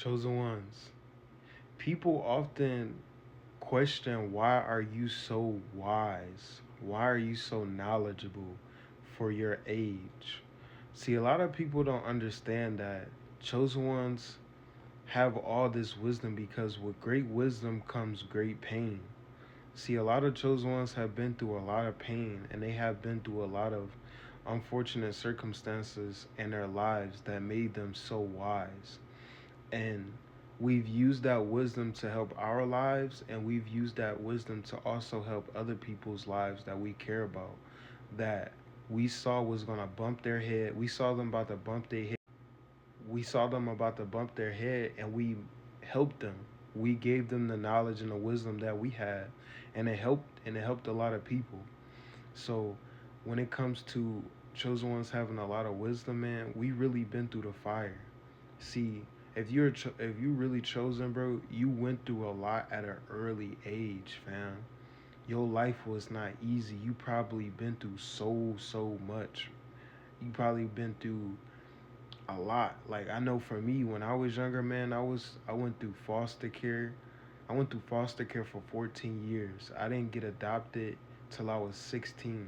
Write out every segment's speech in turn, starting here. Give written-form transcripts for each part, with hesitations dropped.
Chosen ones. People often question, why are you so wise? Why are you so knowledgeable for your age? See, a lot of people don't understand that chosen ones have all this wisdom because with great wisdom comes great pain. See, a lot of chosen ones have been through a lot of pain and they have been through a lot of unfortunate circumstances in their lives that made them so wise. And we've used that wisdom to help our lives, and we've used that wisdom to also help other people's lives that we care about, that we saw was going to bump their head. We saw them about to bump their head. We saw them about to bump their head, and we helped them. We gave them the knowledge and the wisdom that we had, and it helped a lot of people. So when it comes to chosen ones having a lot of wisdom, man, we really been through the fire. See, if you really chosen, bro, you went through a lot at an early age, fam. Your life was not easy. You probably been through so much. You probably been through a lot. Like I know for me, when I was younger, man, I went through foster care. I went through foster care for 14 years. I didn't get adopted till I was 16.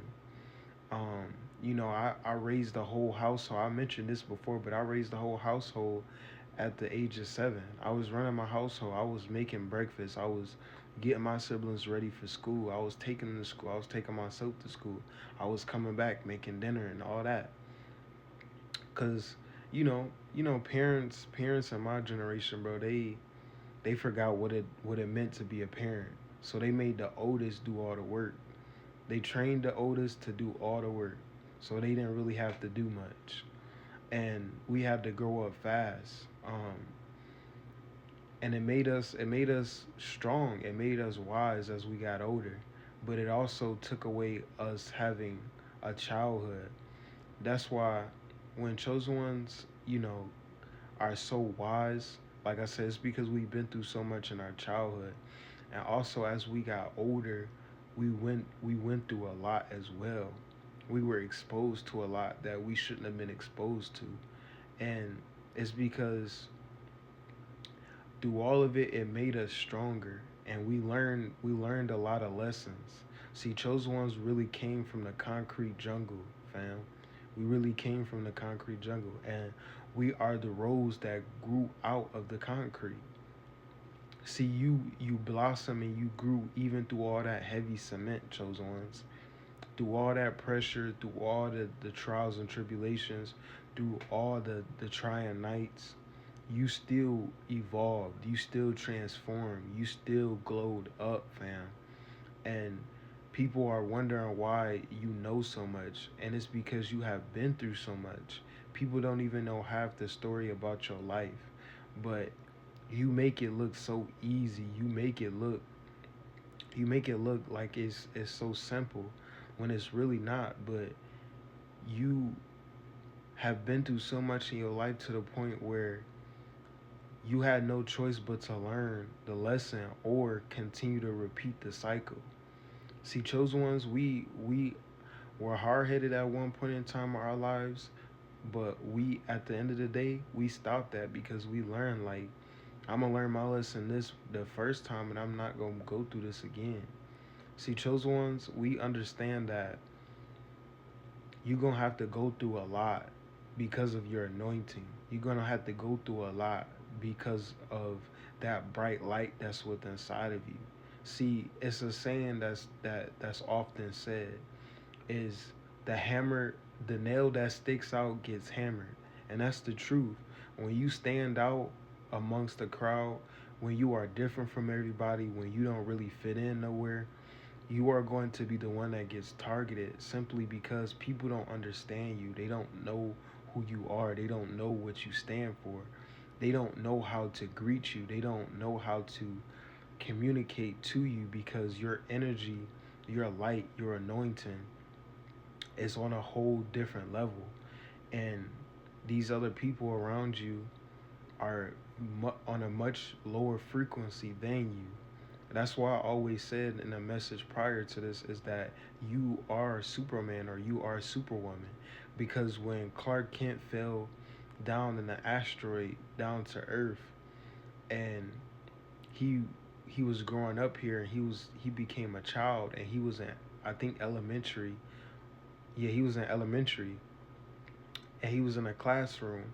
Um, I raised the whole household. I mentioned this before, but I raised the whole household at the age of 7. I was running my household. I was making breakfast. I was getting my siblings ready for school. I was taking them to school. I was taking myself to school. I was coming back, making dinner and all that. Cause, parents in my generation, bro, they forgot what it meant to be a parent. So they made the oldest do all the work. They trained the oldest to do all the work. So they didn't really have to do much. And we had to grow up fast. And it made us strong. It made us wise as we got older. But it also took away us having a childhood. That's why when chosen ones, are so wise, like I said, it's because we've been through so much in our childhood. And also as we got older, we went through a lot as well. We were exposed to a lot that we shouldn't have been exposed to. And it's because through all of it, it made us stronger, and we learned a lot of lessons. See, chosen ones really came from the concrete jungle, fam. We really came from the concrete jungle, and we are the rose that grew out of the concrete. See, you blossom and you grew even through all that heavy cement, chosen ones. Through all that pressure, through all the trials and tribulations, through all the trying nights, you still evolved, you still transformed, you still glowed up, fam. And people are wondering why you know so much, and it's because you have been through so much. People don't even know half the story about your life, but you make it look so easy. You make it look like it's so simple when it's really not. But you have been through so much in your life to the point where you had no choice but to learn the lesson or continue to repeat the cycle. See, chosen ones, we were hard headed at one point in time of our lives, but we at the end of the day we stopped that because we learned, like, I'm gonna learn my lesson this the first time, and I'm not gonna go through this again. See, chosen ones, we understand that you're gonna have to go through a lot because of your anointing. You're gonna have to go through a lot because of that bright light that's within inside of you. See, it's a saying that's often said is the nail that sticks out gets hammered. And that's the truth. When you stand out amongst the crowd, when you are different from everybody, when you don't really fit in nowhere, you are going to be the one that gets targeted simply because people don't understand you. They don't know who you are. They don't know what you stand for. They don't know how to greet you. They don't know how to communicate to you because your energy, your light, your anointing is on a whole different level. And these other people around you are on a much lower frequency than you. That's why I always said in a message prior to this is that you are Superman or you are Superwoman. Because when Clark Kent fell down in the asteroid down to Earth, and he he was growing up here, and he became a child, and he was in, I think, elementary. Yeah, he was in elementary, and he was in a classroom,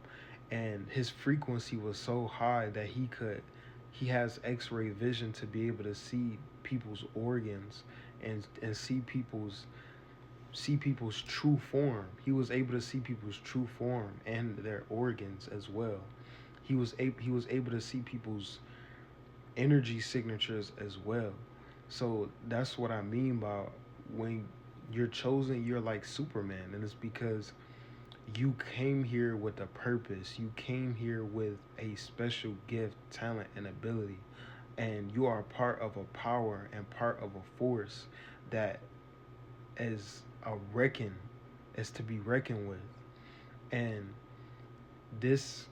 and his frequency was so high that he has x-ray vision to be able to see people's organs, and see people's true form. He was able to see people's true form and their organs as well. He was able to see people's energy signatures as well. So that's what I mean by, when you're chosen, you're like Superman, and it's because you came here with a purpose. You came here with a special gift, talent, and ability, and you are part of a power and part of a force that is a reckon is to be reckoned with. And this,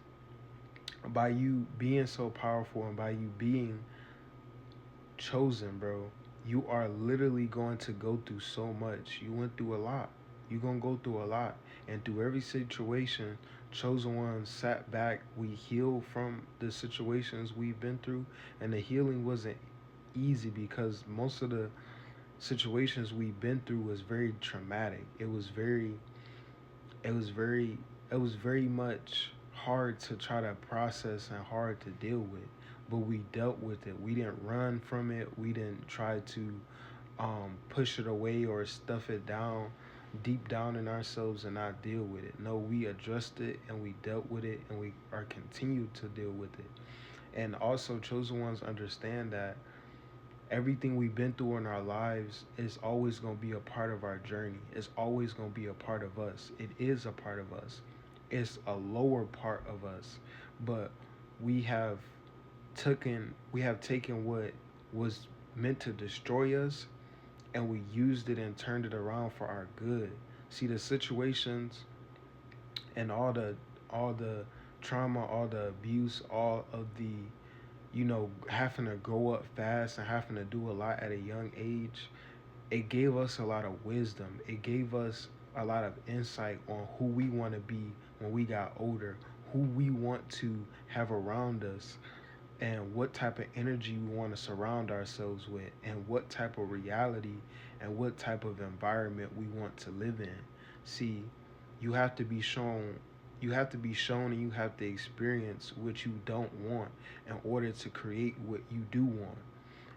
by you being so powerful and by you being chosen, bro, you are literally going to go through so much. You went through a lot. You're going to go through a lot. And through every situation, chosen ones sat back. We healed from the situations we've been through. And the healing wasn't easy because most of the situations we've been through was very traumatic. It was very, it was very much hard to try to process and hard to deal with, but we dealt with it. We didn't run from it. We didn't try to push it away or stuff it down deep down in ourselves and not deal with it. No, we addressed it and we dealt with it, and we are continued to deal with it. And also, chosen ones understand that everything we've been through in our lives is always going to be a part of our journey. It's always going to be a part of us. It is a part of us. It's a lower part of us, but we have we have taken what was meant to destroy us, and we used it and turned it around for our good. See, the situations and all the trauma, all the abuse, all of the, having to grow up fast and having to do a lot at a young age, it gave us a lot of wisdom. It gave us a lot of insight on who we want to be when we got older, who we want to have around us, and what type of energy we want to surround ourselves with, and what type of reality and what type of environment we want to live in. See, you have to be shown and you have to experience what you don't want in order to create what you do want.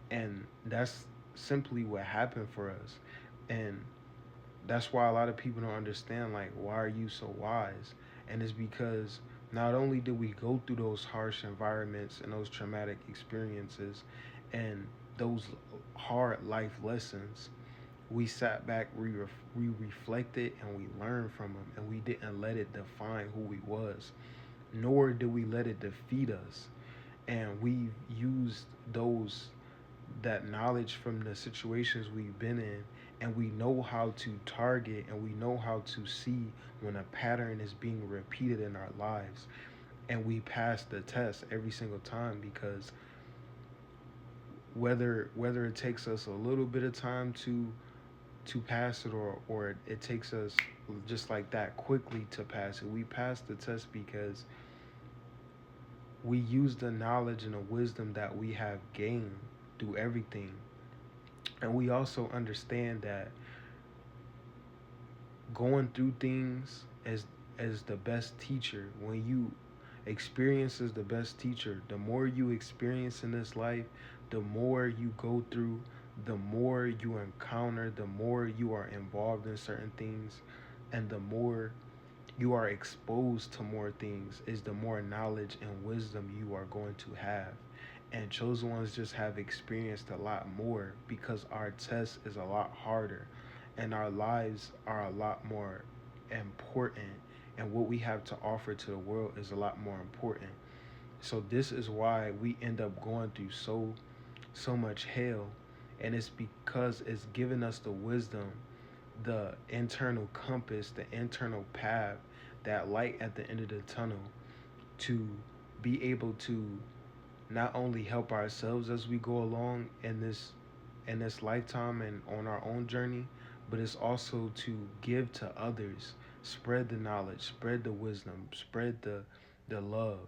And that's simply what happened for us. And that's why a lot of people don't understand, like, why are you so wise? And it's because not only did we go through those harsh environments and those traumatic experiences and those hard life lessons, we sat back, we reflected, and we learned from them, and we didn't let it define who we was, nor did we let it defeat us. And we used those that knowledge from the situations we've been in, and we know how to target, and we know how to see when a pattern is being repeated in our lives, and we pass the test every single time. Because whether it takes us a little bit of time to pass it, or it takes us just like that quickly to pass it, we pass the test because we use the knowledge and the wisdom that we have gained through everything. And we also understand that going through things as the best teacher, when you experience is the best teacher. The more you experience in this life, the more you go through, the more you encounter, the more you are involved in certain things, and the more you are exposed to more things, is the more knowledge and wisdom you are going to have. And chosen ones just have experienced a lot more because our test is a lot harder, and our lives are a lot more important, and what we have to offer to the world is a lot more important. So this is why we end up going through so much hell, and it's because it's given us the wisdom, the internal compass, the internal path, that light at the end of the tunnel, to be able to not only help ourselves as we go along in this lifetime and on our own journey, but it's also to give to others, spread the knowledge, spread the wisdom, spread the love.